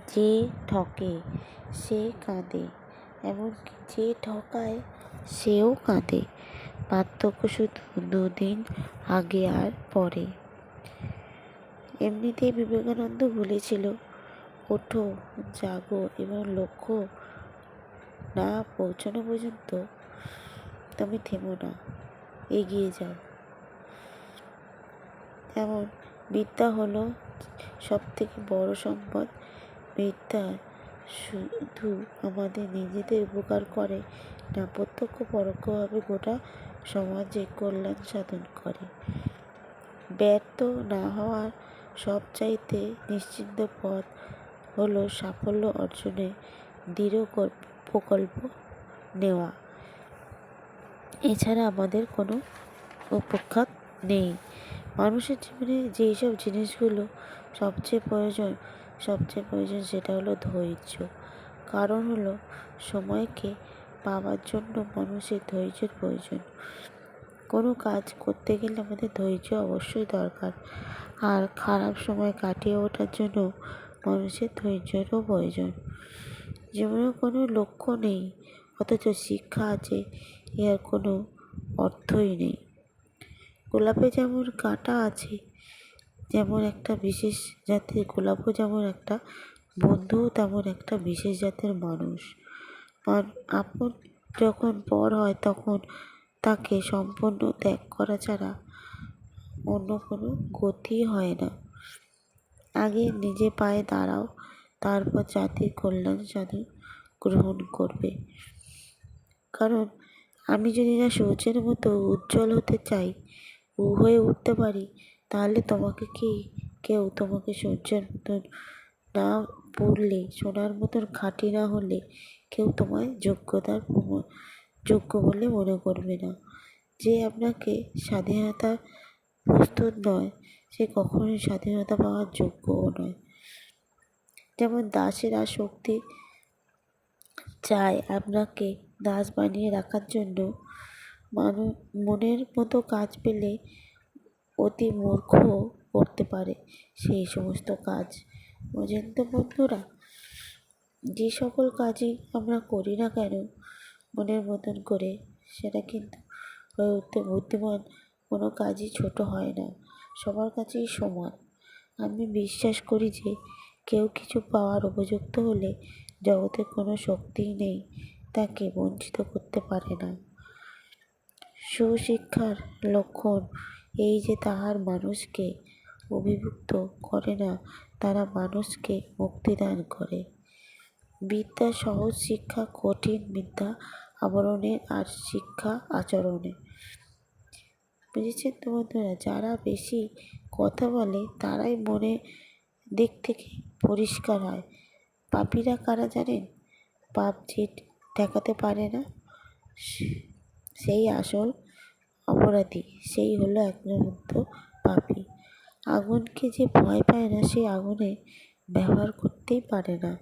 যে ঠকে সে কাঁদে, এমনকি যে ঠকায় সেও কাঁদে। পার্থক্য শুধু দুদিন আগে আর পরে। এমনিতেই বিবেকানন্দ বলেছিল, ওঠো, জাগো এবং লক্ষ্য না পৌঁছানো পর্যন্ত তুমি থেমো না, এগিয়ে যাও। যেমন বিদ্যা হলো সব থেকে বড় সম্পদ। বিদ্যা শুধু আমাদের নিজেদের উপকার করে না, প্রত্যক্ষ পরোক্ষভাবে গোটা সমাজে কল্যাণ সাধন করে। ব্যর্থ না হওয়ার সবচাইতে নিশ্চিন্ত পথ হলো সাফল্য অর্জনে দৃঢ় প্রকল্প নেওয়া। এছাড়া আমাদের কোনো উপেক্ষা নেই। মানুষের জীবনে যেই সব জিনিসগুলো সবচেয়ে প্রয়োজন সেটা হলো ধৈর্য। কারণ হলো সময়কে পাওয়ার জন্য মানুষের ধৈর্যের প্রয়োজন। কোনো কাজ করতে গেলে আমাদের ধৈর্য অবশ্যই দরকার, আর খারাপ সময় কাটিয়ে ওঠার জন্য মানুষের ধৈর্যেরও প্রয়োজন। জীবনে কোনো লক্ষ্য নেই অথচ শিক্ষা আছে, এর কোনো অর্থই নেই। গোলাপে যেমন কাঁটা আছে, যেমন একটা বিশেষ জাতের গোলাপও যেমন একটা বন্ধু, তেমন একটা বিশেষ জাতের মানুষ। আপন যখন পর হয় তখন তাকে সম্পূর্ণ ত্যাগ করা ছাড়া অন্য কোনো গতি হয় না। আগে নিজে পায়ে দাঁড়াও, তারপর জাতির কল্যাণ সাধন গ্রহণ করবে। কারণ আমি যদি না সূর্যের মতো উজ্জ্বল হতে চাই, হয়ে উঠতে পারি, তাহলে তোমাকে কেউ তোমাকে সূর্যের মতন না পড়লে, সোনার মতন খাঁটি না হলে কেউ তোমায় যোগ্য বলে মনে করবে না। যে আপনাকে স্বাধীনতা প্রস্তুত নয়, সে কখনোই স্বাধীনতা পাওয়ার যোগ্যও নয়। যেমন দাসেরা শক্তি চায় আপনাকে দাস বানিয়ে রাখার জন্য, মনের মতো কাজ পেলে অতি মূর্খ করতে পারে সেই সমস্ত কাজ। বোঝেন তো বন্ধুরা? যে সকল কাজই আমরা করি না কেন মনের মতন করে, সেটা কিন্তু হয়ে উঠতে বুদ্ধিমান কোনো কাজই ছোট হয় না, সবার কাছেই সমান। আমি বিশ্বাস করি যে কেউ কিছু পাওয়ার উপযুক্ত হলে জগতে কোনো শক্তিই নেই তাকে বঞ্চিত করতে পারে না। সুশিক্ষার লক্ষণ এই যে তাহার মানুষকে অভিভুক্ত করে না, তারা মানুষকে মুক্তিদান করে। বিদ্যা সহজ, শিক্ষা কঠিন। বিদ্যা আবরণে আর শিক্ষা আচরণে। বুঝেছেন তো বন্ধুরা? যারা বেশি কথা বলে তারাই মনে দিক থেকে পরিষ্কার হয়। পাপীরা কারা জানেন? পাপ যে ঠেকাতে পারে না, সেই আসল অপরাধী, সেই হলো একমাত্র পাপী। আগুনকে যে ভয় পায় না, সে আগুনে ব্যবহার করতেই পারে না।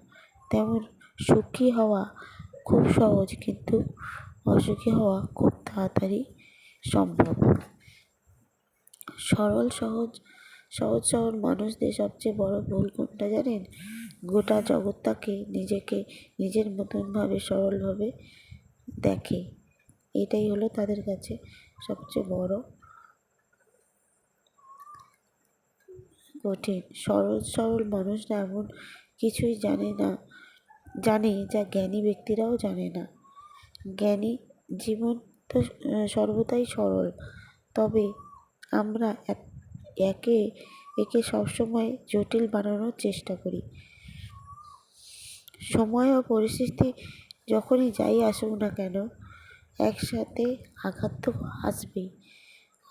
তেমন সুখী হওয়া খুব সহজ, কিন্তু অসুখী হওয়া খুব তাড়াতাড়ি সম্ভব। সহজ সরল মানুষদের সবচেয়ে বড় ভুল কোনটা জানেন? গোটা জগৎটাকে নিজের মতনভাবে সরলভাবে দেখে। এটাই হলো তাদের কাছে সবচেয়ে বড় কঠিন। সরল মানুষরা এমন কিছুই জানে যা জ্ঞানী ব্যক্তিরাও জানে না। জ্ঞানী জীবন তো সর্বদাই সরল, তবে আমরা একে সবসময় জটিল বানানোর চেষ্টা করি। সময় ও পরিস্থিতি যখনই যাই আসুক না কেন, একসাথে আঘাত তো আসবেই।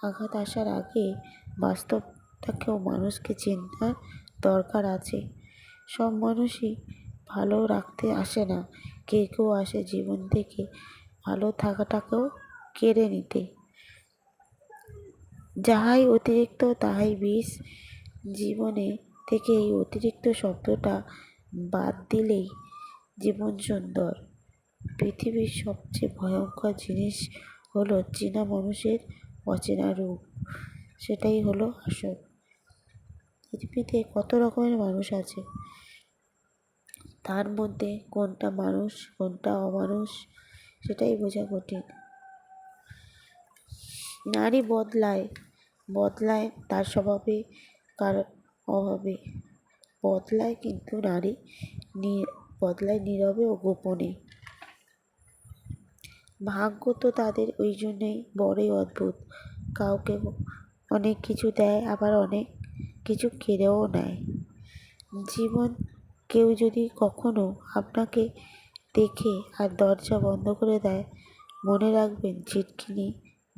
আঘাত আসার আগে বাস্তবটাকেও মানুষকে চিন্তার দরকার আছে। সব মানুষই ভালো রাখতে আসে না, কেউ আসে জীবন থেকে ভালো থাকাটাকেও কেড়ে নিতে। যাহাই অতিরিক্ত তাহাই বিষ। জীবনে থেকে এই অতিরিক্ত শব্দটা বাদ দিলেই জীবন সুন্দর। পৃথিবীর সবচেয়ে ভয়ঙ্কর জিনিস হলো চেনা মানুষের অচেনা রূপ। সেটাই হলো আসল। পৃথিবীতে কত রকমের মানুষ আছে, তার মধ্যে কোনটা মানুষ কোনটা অমানুষ সেটাই বোঝা কঠিন। নারী বদলায় বদলায় তার স্বভাবে, কার অভাবে বদলায়, কিন্তু নারী বদলায় নীরবে ও গোপনে। ভাগ্য তো তাদের ওই জন্যই বড়ই অদ্ভুত। কাউকে অনেক কিছু দেয়, আবার অনেক কিছু কেড়েও নেয়। জীবন কেউ যদি কখনো আপনাকে দেখে আর দরজা বন্ধ করে দেয়, মনে রাখবেন ছিটকিনি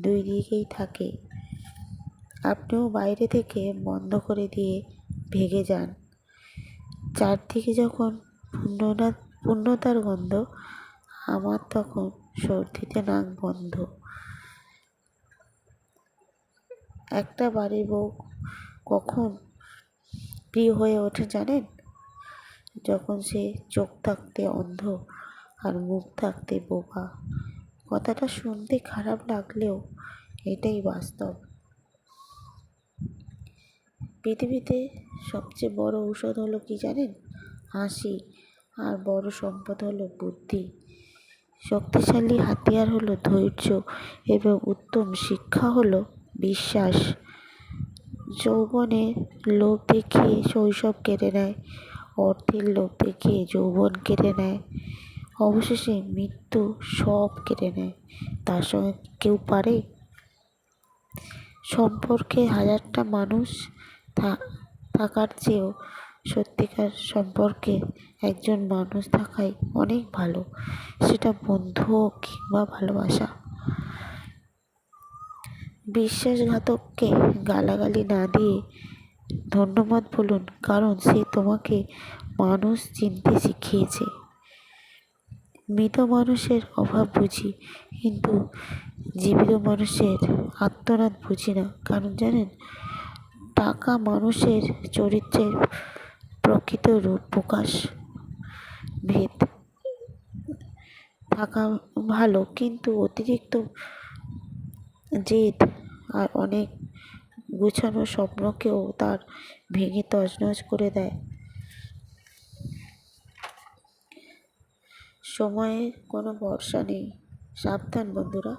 দুই দিকেই থাকে। আপনিও বাইরে থেকে বন্ধ করে দিয়ে ভেগে যান। চারদিকে যখন পূর্ণতার গন্ধ, আমার তখন সর্দিতে নাক বন্ধ। একটা বাড়ির বউ কখন প্রিয় হয়ে ওঠে জানেন? যখন সে চোখ থাকতে অন্ধ আর মুখ থাকতে বোবা। কথাটা শুনতে খারাপ লাগলেও এটাই বাস্তব। পৃথিবীতে সবচেয়ে বড় ঔষধ হলো কি জানেন? হাসি। আর বড় সম্পদ হলো বুদ্ধি। শক্তিশালী হাতিয়ার হলো ধৈর্য, এবং উত্তম শিক্ষা হলো বিশ্বাস। যৌবনের লোভ দেখিয়ে শৈশব কেড়ে নেয়, অর্থের লোভ দেখিয়ে যৌবন কেড়ে নেয়, অবশেষে মৃত্যু সব কেড়ে নেয়। তার সঙ্গে কেউ পারে? সম্পর্কে হাজারটা মানুষ থাকার চেয়েও সত্যিকার সম্পর্কে একজন মানুষ থাকাই অনেক ভালো, সেটা বন্ধু হোক কিংবা ভালোবাসা। বিশ্বাসঘাতককে গালাগালি না দিয়ে ধন্যবাদ বলুন, কারণ সে তোমাকে মানুষ চিনতে শিখিয়েছে। মৃত মানুষের অভাব বুঝি, কিন্তু জীবিত মানুষের আর্তনাদ বুঝি না। কারণ জানেন, টাকা মানুষের চরিত্রের প্রকৃত রূপ প্রকাশ। ভেদ থাকা ভালো, কিন্তু অতিরিক্ত জেদ আর অনেক গুছানো স্বপ্নকেও তার ভেঙে তছনছ করে দেয়। সময়ের কোনো ভরসা নেই, সাবধান বন্ধুরা।